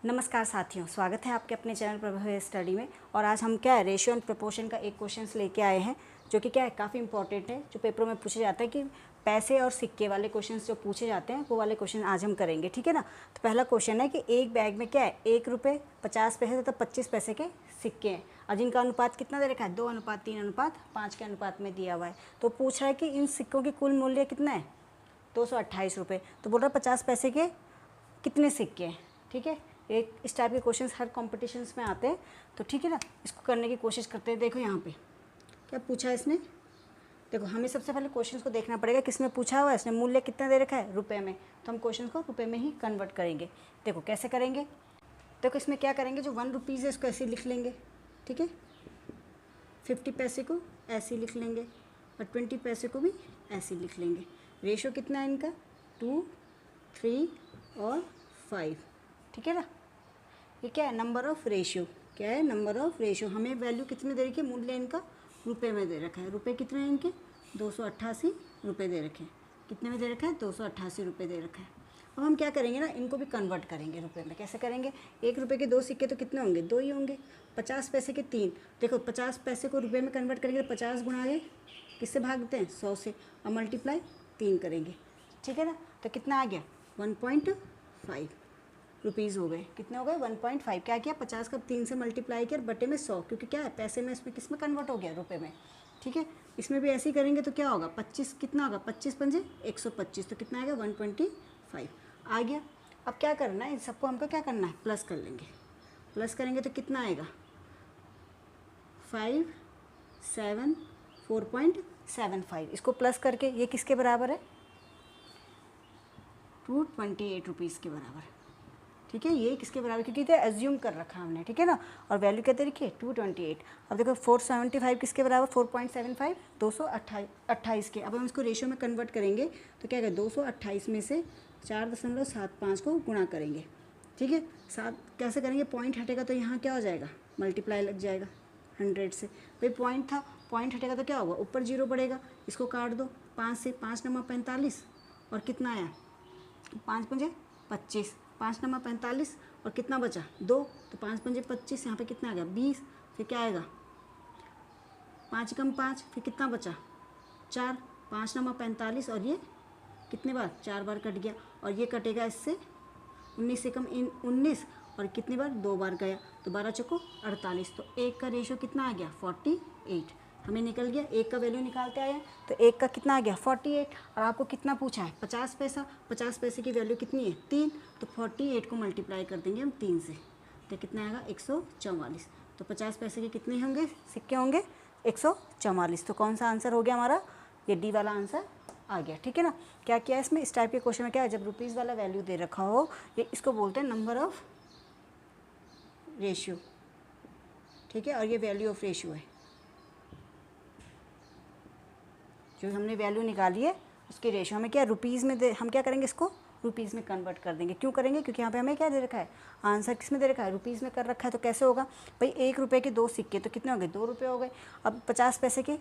नमस्कार साथियों, स्वागत है आपके अपने चैनल प्रभव स्टडी में। और आज हम क्या है, रेशियो एंड प्रोपोर्शन का एक क्वेश्चन लेके आए हैं जो कि क्या है, काफ़ी इंपॉर्टेंट है, जो पेपरों में पूछे जाता है कि पैसे और सिक्के वाले क्वेश्चंस जो पूछे जाते हैं वो वाले क्वेश्चन आज हम करेंगे। ठीक है ना। तो पहला क्वेश्चन है कि एक बैग में क्या है, 1 रुपये 50 पैसे तथा 25 पैसे के सिक्के हैं और जिनका अनुपात कितना दे रखा है, 2:3:5 के अनुपात में दिया हुआ है। तो पूछ रहा है कि इन सिक्कों की कुल मूल्य कितना है, 228 रुपये। तो बोल रहा है 50 पैसे के कितने सिक्के हैं। ठीक है, एक इस टाइप के क्वेश्चंस हर कॉम्पिटिशन्स में आते हैं। तो ठीक है ना, इसको करने की कोशिश करते हैं। देखो यहाँ पे क्या पूछा है इसने। देखो हमें सबसे पहले क्वेश्चंस को देखना पड़ेगा किसमें पूछा हुआ है। इसने मूल्य कितना दे रखा है, रुपए में। तो हम क्वेश्चन को रुपए में ही कन्वर्ट करेंगे। देखो कैसे करेंगे। देखो इसमें क्या करेंगे, जो 1 रुपीज़ है इसको ऐसे लिख लेंगे। ठीक है, 50 पैसे को ऐसे लिख लेंगे और 20 पैसे को भी ऐसे लिख लेंगे। रेशो कितना है इनका, 2, 3 और 5। ठीक है ना। ये क्या है, नंबर ऑफ़ रेशियो। क्या है, नंबर ऑफ़ रेशियो। हमें वैल्यू कितने दे रखी है, मूल्य इनका रुपए में दे रखा है। रुपए कितने हैं इनके, 288 रुपये दे रखे हैं। कितने में दे रखा है, 288 रुपये दे रखा है। अब हम क्या करेंगे ना, इनको भी कन्वर्ट करेंगे रुपए में। कैसे करेंगे, 1 रुपये के 2 सिक्के तो कितने होंगे, 2 ही होंगे। 50 पैसे के 3। देखो 50 पैसे को रुपये में कन्वर्ट करेंगे तो 50 गुणा के किससे भागते हैं, 100 से, और मल्टीप्लाई 3 करेंगे। ठीक है ना। तो कितना आ गया, 1.5 रुपीज़ हो गए। कितने हो गए, 1.5। क्या किया, 50 का 3 से मल्टीप्लाई किया बटे में 100, क्योंकि क्या है, पैसे में इसमें किस में कन्वर्ट हो गया, रुपए में। ठीक है, इसमें भी ऐसे ही करेंगे तो क्या होगा, 25 कितना होगा, 25 पंजे 125। तो कितना आएगा, 125 आ गया। अब क्या करना है, इन सबको हमको क्या करना है, प्लस कर लेंगे। प्लस करेंगे तो कितना आएगा, 5, 7, 4.75। इसको प्लस करके ये किसके बराबर है, 228 रुपीज़ के बराबर। ठीक है, ये किसके बराबर, क्योंकि इसे एज्यूम कर रखा हमने। ठीक है ना। और वैल्यू क्या दे रखी है, 228। अब देखो 475 किसके बराबर, 4.75 228 के। अब हम इसको रेशियो में कन्वर्ट करेंगे तो क्या करें, 228 में से 4.75 को गुणा करेंगे। ठीक है, 7 कैसे करेंगे, पॉइंट हटेगा तो यहाँ क्या हो जाएगा, मल्टीप्लाई लग जाएगा 100 से। भाई पॉइंट था, पॉइंट हटेगा तो क्या होगा, ऊपर 0 बढ़ेगा। इसको काट दो 5 से, 5 नंबर 45 और कितना आया, 5 पंजे 25, 5 नंबर 45 और कितना बचा, 2। तो 5 पंजे 25, यहाँ पे कितना आ गया, 20। फिर क्या आएगा, 5 कम 5, फिर कितना बचा, 4। 5 नंबर 45 और ये कितने बार, 4 बार कट गया। और ये कटेगा इससे 19 से कम 19 और कितनी बार, 2 बार गया। तो 12 चौको 48। तो 1 का रेशो कितना आ गया, 48। हमें निकल गया, 1 का वैल्यू निकालते आए तो 1 का कितना आ गया, 48। और आपको कितना पूछा है, 50 पैसा। 50 पैसे की वैल्यू कितनी है, 3। तो 48 को मल्टीप्लाई कर देंगे हम 3 से, तो कितना आएगा, 144। तो 50 पैसे के कितने होंगे, सिक्के होंगे 144। तो कौन सा आंसर हो गया हमारा, ये डी वाला आंसर आ गया। ठीक है ना। क्या किया इसमें, इस टाइप के क्वेश्चन में क्या है, जब रुपीज़ वाला वैल्यू दे रखा हो, ये इसको बोलते हैं नंबर ऑफ रेशियो। ठीक है, और ये वैल्यू ऑफ रेशियो है, जो हमने वैल्यू निकाली है उसकी रेशियो। हमें क्या रुपीज़ में हम क्या करेंगे, इसको रुपीज़ में कन्वर्ट कर देंगे। क्यों करेंगे, क्योंकि यहाँ पे हमें क्या दे रखा है, आंसर किस में दे रखा है, रुपीज़ में कर रखा है। तो कैसे होगा भाई, 1 रुपये के 2 सिक्के तो कितने हो गए, 2 रुपये हो गए। अब 50 पैसे के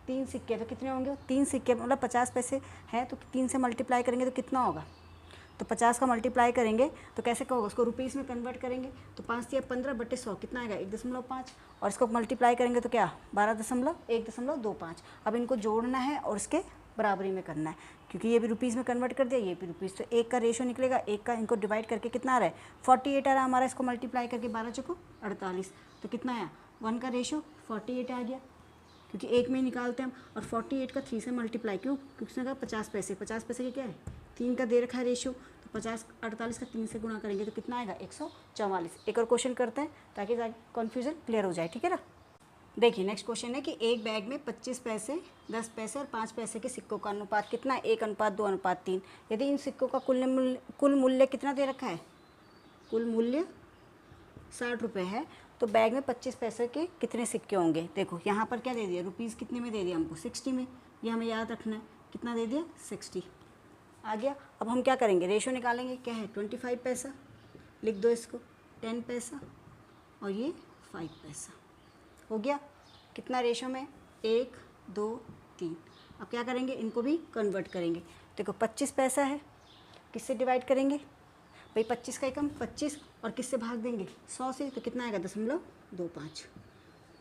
3 सिक्के तो कितने होंगे, 3 सिक्के, मतलब 50 पैसे हैं तो 3 से मल्टीप्लाई करेंगे तो कितना होगा, तो 50 का मल्टीप्लाई करेंगे तो कैसे होगा, उसको रुपीज़ में कन्वर्ट करेंगे। तो 5 या 15 बटे 100 कितना आएगा, 1.5। और इसको मल्टीप्लाई करेंगे तो क्या, 12.125। अब इनको जोड़ना है और इसके बराबरी में करना है, क्योंकि ये भी रुपीज़ में कन्वर्ट कर दिया, ये भी रुपीज़। तो 1 का रेशो निकलेगा, 1 का इनको डिवाइड करके कितना आ रहा है, 48 आ रहा है हमारा। इसको मल्टीप्लाई करके 12 चौको 48। तो कितना आया, 1 का रेशो 48 आ गया, क्योंकि 1 में ही निकालते हैं हम। और 48 का 3 से मल्टीप्लाई, क्यों, क्योंकि उसने कहा 50 पैसे, 50 पैसे के क्या है, 3 का दे रखा है रेशियो। तो 48 का 3 से गुणा करेंगे तो कितना आएगा, 144। एक और क्वेश्चन करते हैं ताकि कन्फ्यूजन क्लियर हो जाए। ठीक है ना। देखिए नेक्स्ट क्वेश्चन है कि एक बैग में 25 पैसे, 10 पैसे और 5 पैसे के सिक्कों का अनुपात कितना है, 1:2:3। यदि इन सिक्कों का कुल मूल्य कितना दे रखा है, कुल मूल्य 60 रुपये है, तो बैग में 25 पैसे के कितने सिक्के होंगे। देखो यहाँ पर क्या दे दिया, रुपीज़ कितने में दे दिया हमको, 60 में। ये हमें याद रखना है, कितना दे दिया, 60 आ गया। अब हम क्या करेंगे, रेशो निकालेंगे। क्या है, 25 पैसा, लिख दो इसको, 10 पैसा और ये 5 पैसा हो गया। कितना रेशो में, 1, 2, 3। अब क्या करेंगे, इनको भी कन्वर्ट करेंगे। देखो 25 पैसा है, किससे डिवाइड करेंगे, भाई 25 का एकम 25 और किससे भाग देंगे 100 से, तो कितना आएगा 0.25।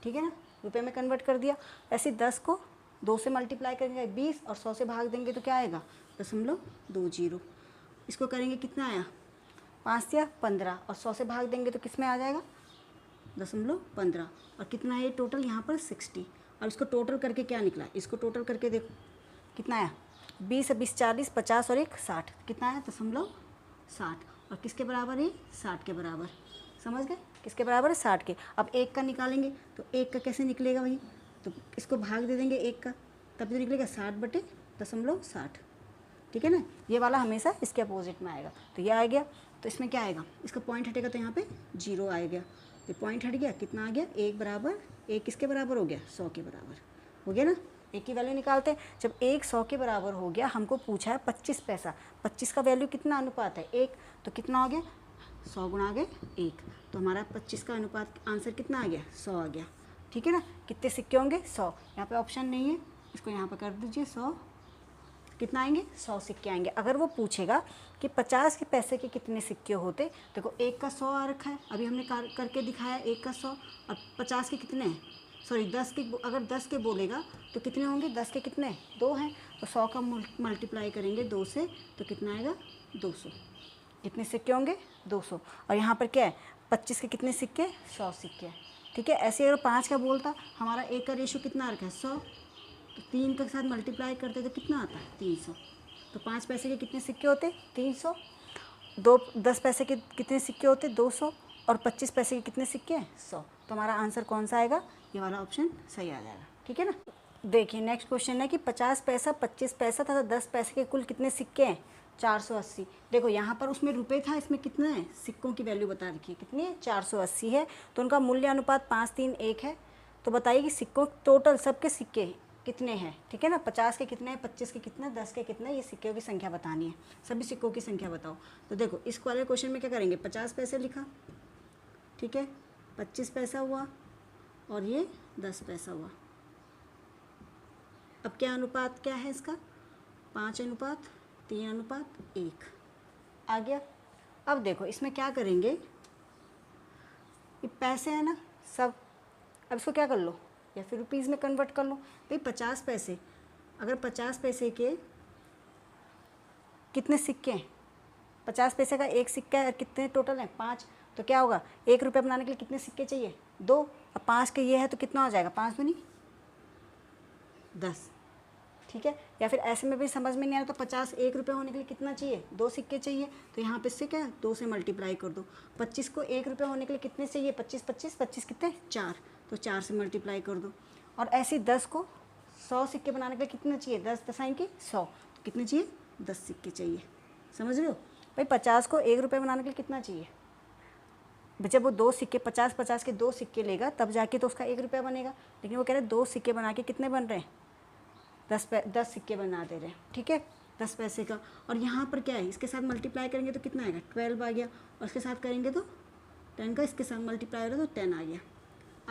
ठीक है ना, रुपए में कन्वर्ट कर दिया। ऐसे 10 को 2 से मल्टीप्लाई करेंगे 20 और 100 से भाग देंगे तो क्या आएगा 0.20। इसको करेंगे कितना आया 5 या 15 और 100 से भाग देंगे तो किस में आ जाएगा 0.15 और कितना है टोटल यहाँ पर 60। और इसको टोटल करके क्या निकला, इसको टोटल करके देखो कितना आया 20 20 40 50 और 1 60, कितना आया 0.60 और किसके बराबर है 60 के बराबर। समझ गए, किसके बराबर है 60 के। अब 1 का निकालेंगे तो 1 का कैसे निकलेगा भाई, तो इसको भाग दे देंगे 1 का, तब तो निकलेगा 60/0.60। ठीक है ना, ये वाला हमेशा इसके अपोजिट में आएगा। तो ये आ गया, तो इसमें क्या आएगा, इसका पॉइंट हटेगा तो यहाँ पे 0 आ गया। तो पॉइंट हट गया, कितना आ गया 1 बराबर 1 किसके बराबर हो गया 100 के बराबर हो गया ना। एक ही वैल्यू निकालते हैं। जब 1 100 के बराबर हो गया, हमको पूछा है 25 पैसा, 25 का वैल्यू कितना अनुपात है 1, तो कितना हो गया 100 गुणा आ गया 1, तो हमारा 25 का अनुपात आंसर कितना आ गया 100 आ गया। ठीक है ना, कितने सिक्के होंगे 100, यहाँ पे ऑप्शन नहीं है, इसको यहाँ पर कर दीजिए 100, कितना आएंगे 100 सिक्के आएंगे। अगर वो पूछेगा कि 50 के पैसे के कितने सिक्के होते, देखो 1 का 100 आ रखा है, अभी हमने करके दिखाया 1 का 100 और 50 के कितने हैं, सॉरी 10 के, अगर 10 के बोलेगा तो कितने होंगे 10 के कितने 2 हैं, तो 100 का मल्टीप्लाई करेंगे 2 से तो कितना आएगा 200। कितने सिक्के होंगे 200। और यहाँ पर क्या है 25 के कितने सिक्के 100 सिक्के। ठीक है, ऐसे अगर 5 का बोलता, हमारा 1 का रेशो कितना आ रखा है 100, तो 3 के साथ मल्टीप्लाई करते तो कितना आता है 300। तो 5 पैसे के कितने सिक्के होते 300, 10 पैसे के कितने सिक्के होते 200 और 25 पैसे के कितने सिक्के 100। तो हमारा आंसर कौन सा आएगा, ये वाला ऑप्शन सही आ जाएगा। ठीक है ना, देखिए नेक्स्ट क्वेश्चन है कि 50 पैसा 25 पैसा तथा 10 पैसे के कुल कितने सिक्के हैं 480। देखो यहाँ पर उसमें रुपए था, इसमें कितना है सिक्कों की वैल्यू बता रखी है, कितनी है 480 है, तो उनका मूल्य अनुपात 5:3:1 है। तो बताइए कि सिक्कों टोटल सबके सिक्के कितने हैं। ठीक है ना, 50 के कितने हैं, 25 के कितने, 10 के कितने, ये सिक्कों की संख्या बतानी है, सभी सिक्कों की संख्या बताओ। तो देखो इस वाले क्वेश्चन में क्या करेंगे, 50 पैसे लिखा, ठीक है, 25 पैसा हुआ और ये 10 पैसा हुआ। अब क्या अनुपात क्या है इसका 5:3:1 आ गया। अब देखो इसमें क्या करेंगे, ये पैसे है ना सब, अब इसको क्या कर लो या फिर रुपीज़ में कन्वर्ट कर लो। भाई 50 पैसे, अगर 50 पैसे के कितने सिक्के हैं, 50 पैसे का एक सिक्का है, कितने टोटल हैं 5, तो क्या होगा 1 रुपये बनाने के लिए कितने सिक्के चाहिए 2, अब 5 के ये है तो कितना हो जाएगा 5 दूनी 10। ठीक है, या फिर ऐसे में भी समझ में नहीं आ रहा तो 50 1 रुपये होने के लिए कितना चाहिए 2 सिक्के चाहिए, तो यहाँ पे इससे क्या 2 से मल्टीप्लाई कर दो। 25 को 1 रुपये होने के लिए कितने चाहिए 25 25 25 कितने 4, तो 4 से मल्टीप्लाई कर दो। और ऐसे 10 को 100 सिक्के बनाने के लिए कितने चाहिए 10 10 की 100, तो कितने चाहिए 10 सिक्के चाहिए। समझ रहे हो भाई, 50 को 1 रुपये बनाने के लिए कितना चाहिए, जब वो 2 सिक्के 50 के 2 सिक्के लेगा तब जाके तो उसका 1 रुपया बनेगा, लेकिन वो कह रहे हैं 2 सिक्के बना के कितने बन रहे हैं 10 सिक्के बना दे रहे हैं। ठीक है, 10 पैसे का। और यहाँ पर क्या है, इसके साथ मल्टीप्लाई करेंगे तो कितना आएगा 12 आ गया, और इसके साथ करेंगे तो 10 का इसके साथ मल्टीप्लाई हो रहा तो 10 आ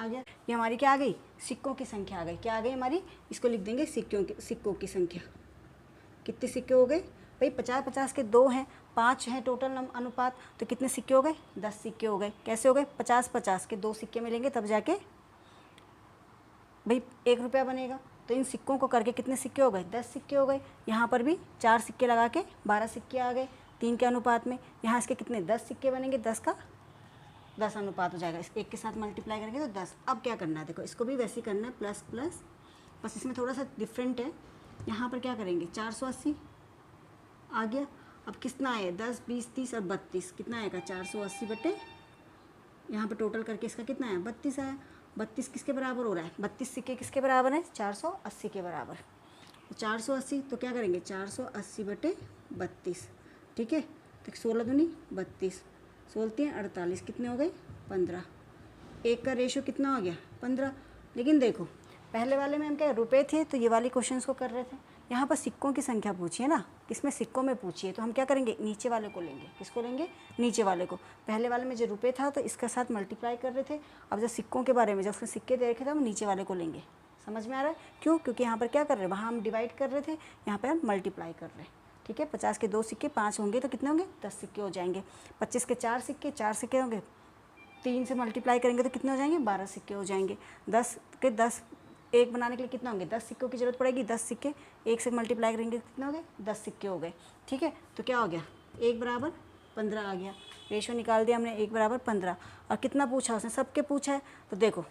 गया। ये हमारी क्या आ गई सिक्कों की संख्या आ गई। क्या आ गई हमारी, इसको लिख देंगे सिक्कों की संख्या। कितने सिक्के हो गए भाई 50 के 2 हैं, 5 हैं टोटल अनुपात, तो कितने सिक्के हो गए 10 सिक्के हो गए। कैसे हो गए 50 के 2 सिक्के मिलेंगे तब जाके भाई 1 रुपया बनेगा। तो इन सिक्कों को करके कितने सिक्के हो गए 10 सिक्के हो गए। यहाँ पर भी 4 सिक्के लगा के 12 सिक्के आ गए 3 के अनुपात में। यहाँ इसके कितने 10 सिक्के बनेंगे, 10 का 10 अनुपात हो जाएगा, इस 1 के साथ मल्टीप्लाई करेंगे तो 10। अब क्या करना है देखो, इसको भी वैसे ही करना है प्लस प्लस, बस इसमें थोड़ा सा डिफरेंट है। यहाँ पर क्या करेंगे 480 आ गया। अब कितना आया 10 20 30 और 32, कितना आएगा 480 बटे यहाँ पर टोटल करके इसका कितना आया 32 आया। 32 किसके बराबर हो रहा है 32 सिक्के किसके बराबर है 480 के बराबर। 480 तो क्या करेंगे 480 बटे 32। ठीक है, तो 16 दूनी 32, 16 48, कितने हो गए 15। 1 का रेशो कितना हो गया 15। लेकिन देखो पहले वाले में हम क्या रुपए थे तो ये वाली क्वेश्चंस को कर रहे थे, यहाँ पर सिक्कों की संख्या पूछी है ना, इसमें सिक्कों में पूछी है, तो हम क्या करेंगे नीचे वाले को लेंगे। किसको लेंगे नीचे वाले को। पहले वाले में जो रुपए था तो इसके साथ मल्टीप्लाई कर रहे थे, अब जब सिक्कों के बारे में जब उसके सिक्के दे रखे थे हम नीचे वाले को लेंगे। समझ में आ रहा है क्यों, क्योंकि यहाँ पर क्या कर रहे हैं वहाँ हम डिवाइड कर रहे थे, यहाँ पर हम मल्टीप्लाई कर रहे हैं। ठीक है। 50 के 2 सिक्के 5 होंगे तो कितने होंगे, 10 सिक्के हो जाएंगे। 25 के 4 सिक्के होंगे, 3 से मल्टीप्लाई करेंगे तो कितने हो जाएंगे, 12 सिक्के हो जाएंगे। 10 के 10 एक बनाने के लिए कितना होंगे, 10 सिक्कों की जरूरत पड़ेगी। 10 सिक्के एक से मल्टीप्लाई करेंगे तो कितने हो गए, 10 सिक्के हो गए। ठीक है, तो क्या हो गया, 1 बराबर 15 आ गया। रेशो निकाल दिया हमने, 1 बराबर 15। और कितना पूछा उसने, सबके पूछा है। तो देखो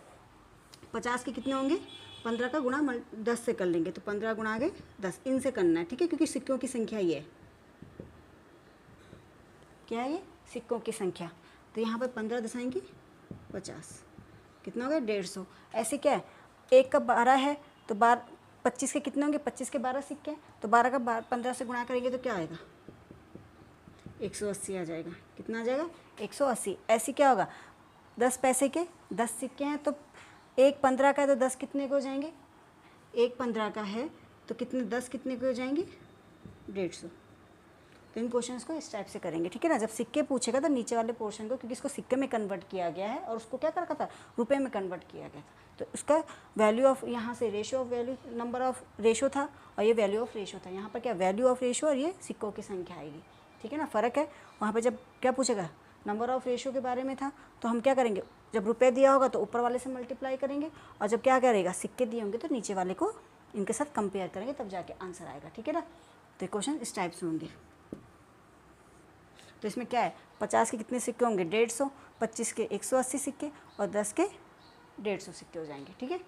50 के कितने होंगे, 15 का गुणा 10 से कर लेंगे तो 15 गुणा आ गए 10, इनसे करना है। ठीक है, क्योंकि सिक्कों की संख्या ये है, क्या है ये, सिक्कों की संख्या। तो यहाँ पर 15 दशाएंगे 50, कितना हो गया 150। ऐसे क्या है, 1 का 12 है तो 25 के कितने होंगे, 25 के 12 सिक्के हैं तो 12 का 15 से गुणा करेंगे तो क्या आएगा, 180 आ जाएगा। कितना आ जाएगा, 180। ऐसे क्या होगा, 10 पैसे के 10 सिक्के हैं तो 1 15 का है तो 10 कितने के हो जाएंगे, 1 15 का है तो कितने 10 कितने के हो जाएंगे, 150। तो इन क्वेश्चंस को इस टाइप से करेंगे। ठीक है ना, जब सिक्के पूछेगा तो नीचे वाले पोर्शन को, क्योंकि इसको सिक्के में कन्वर्ट किया गया है और उसको क्या कर रखा था, रुपए में कन्वर्ट किया गया था, तो उसका वैल्यू ऑफ, यहाँ से ratio of value, number of ratio था और ये वैल्यू ऑफ रेशो था। यहाँ पर क्या वैल्यू ऑफ रेशो और ये सिक्कों की संख्या आएगी। ठीक है ना, फ़र्क है। वहाँ पर जब क्या पूछेगा, नंबर ऑफ रेशो के बारे में था तो हम क्या करेंगे, जब रुपये दिया होगा तो ऊपर वाले से मल्टीप्लाई करेंगे, और जब क्या करेगा, सिक्के दिए होंगे तो नीचे वाले को इनके साथ कंपेयर करेंगे, तब जाके आंसर आएगा। ठीक है ना, तो क्वेश्चन इस टाइप से होंगे। तो इसमें क्या है, 50 के कितने सिक्के होंगे, 150, 25 के 180 सिक्के और 10 के 150 सिक्के हो जाएंगे। ठीक है।